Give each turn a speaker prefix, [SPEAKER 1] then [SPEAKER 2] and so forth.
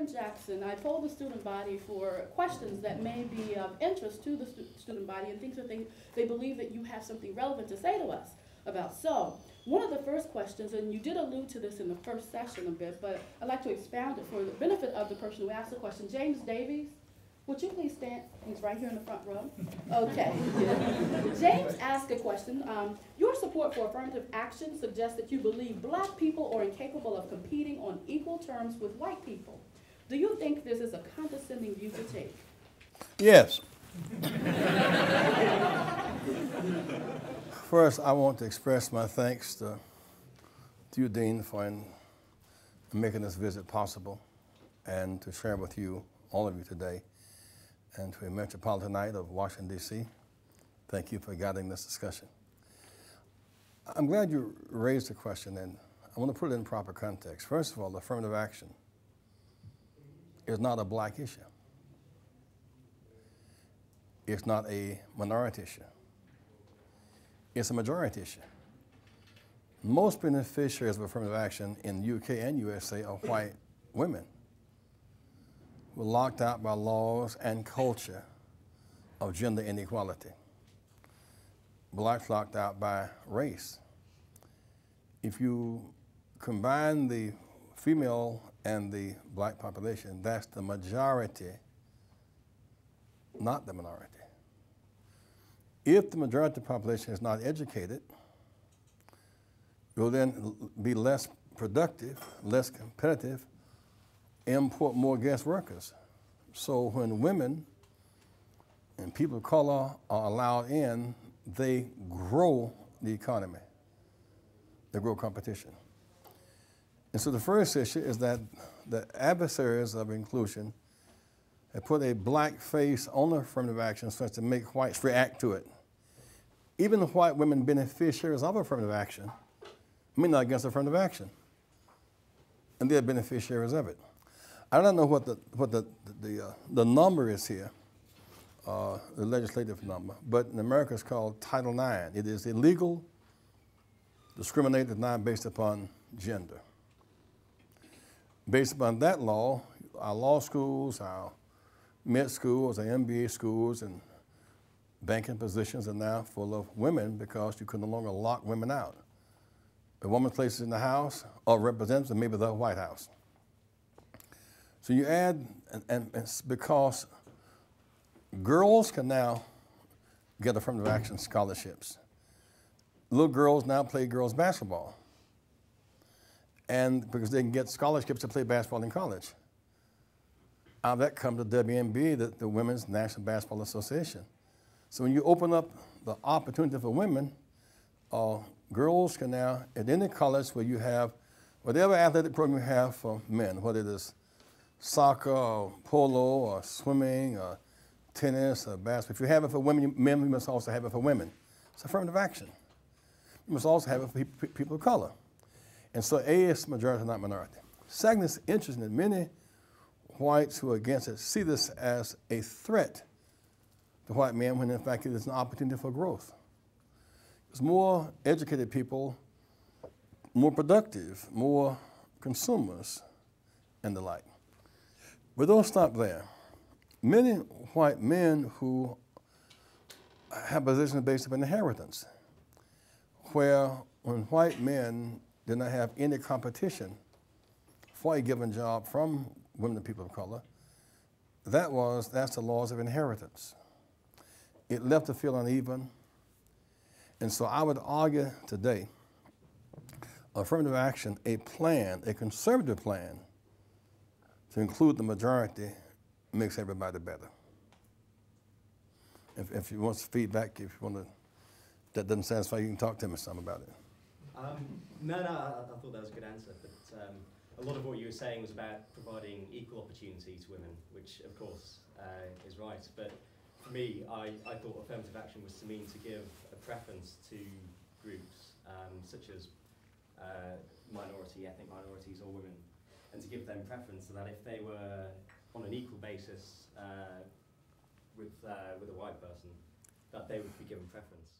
[SPEAKER 1] Reverend Jackson, I told the student body for questions that may be of interest to the student body and things that they believe that you have something relevant to say to us about. So, one of the first questions, and you did allude to this in the first session a bit, but I'd like to expound it for the benefit of the person who asked the question. James Davies, would you please stand? He's right here in the front row. Okay. James asked a question. Your support for affirmative action suggests that you believe black people are incapable of competing on equal terms with white people. Do you think this is a condescending view to take?
[SPEAKER 2] Yes. First, I want to express my thanks to you, Dean, for making this visit possible and to share with you, all of you today, and to the Metropolitanite of Washington, D.C. Thank you for guiding this discussion. I'm glad you raised the question, and I want to put it in proper context. First of all, affirmative action is not a black issue. It's not a minority issue. It's a majority issue. Most beneficiaries of affirmative action in the UK and USA are white women who are locked out by laws and culture of gender inequality. Blacks locked out by race. If you combine the female and the black population, that's the majority, not the minority. If the majority of the population is not educated, you'll then be less productive, less competitive, import more guest workers. So when women and people of color are allowed in, they grow the economy. They grow competition. And so the first issue is that the adversaries of inclusion have put a black face on affirmative action so as to make whites react to it. Even the white women beneficiaries of affirmative action may not against affirmative action, and they're beneficiaries of it. I don't know what the number is here, the legislative number, but in America it's called Title IX. It is illegal to discriminate not based upon gender. Based upon that law, our law schools, our med schools, our MBA schools, and banking positions are now full of women because you can no longer lock women out. A woman's place in the House or represents maybe the White House. So you add, and it's because girls can now get affirmative action scholarships. Little girls now play girls basketball, and because they can get scholarships to play basketball in college. Out of that comes the WNBA, the Women's National Basketball Association. So when you open up the opportunity for women, girls can now, at any college where you have whatever athletic program you have for men, whether it is soccer or polo or swimming or tennis or basketball. If you have it for women, men, you must also have it for women. It's affirmative action. You must also have it for people of color. And so A is majority, not minority. Second, it's interesting that many whites who are against it see this as a threat to white men when in fact it is an opportunity for growth. There's more educated people, more productive, more consumers, and the like. But don't stop there. Many white men who have positions based upon inheritance, where when white men did not have any competition for a given job from women and people of color, that's the laws of inheritance. It left the field uneven. And so I would argue today, affirmative action, a plan, a conservative plan to include the majority makes everybody better. If you want feedback, if you want to, that doesn't satisfy you, can talk to me some about it.
[SPEAKER 3] No, I thought that was a good answer, but a lot of what you were saying was about providing equal opportunity to women, which of course is right, but for me, I thought affirmative action was to mean to give a preference to groups such as ethnic minorities or women, and to give them preference so that if they were on an equal basis with a white person, that they would be given preference.